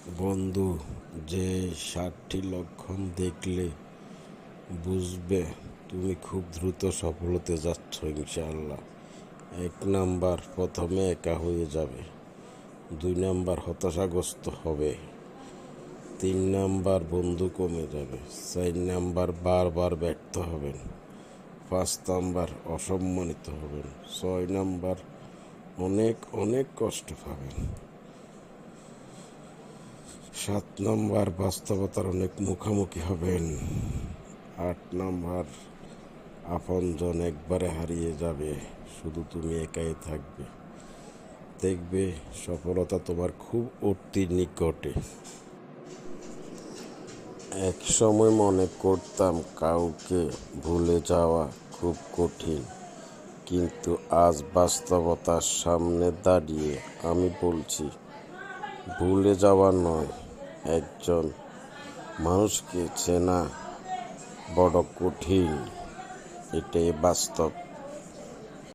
বন্ধু, যে 7টি লক্ষণ দেখলে বুঝবে তুমি খুব দ্রুত সফল হতে যাচ্ছ ইনশাআল্লাহ। 1 নাম্বার, প্রথমে একা হয়ে যাবে। 2 নাম্বার, হতাশাগ্রস্ত হবে। 3 নাম্বার, বন্ধু কমে যাবে। 4 নাম্বার, বারবার ব্যর্থ হবেন। 5 নাম্বার, অসম্মানিত হবেন। 6 নাম্বার, অনেক অনেক কষ্ট পাবেন। 7 নাম্বার, বাস্তবতার অনেক মুখোমুখি হবেন। 8 নাম্বার, আপনজন একবারে হারিয়ে যাবে, শুধু তুমি একাই থাকবে। দেখবে সফলতা তোমার খুব অতি নিকটে। এক সময় মনে করতাম কাউকে ভুলে যাওয়া খুব কঠিন, কিন্তু আজ বাস্তবতার সামনে দাঁড়িয়ে আমি বলছি, ভুলে যাওয়া নয়, একজন মানুষকে চেনা বড় কঠিন। এটাই বাস্তব।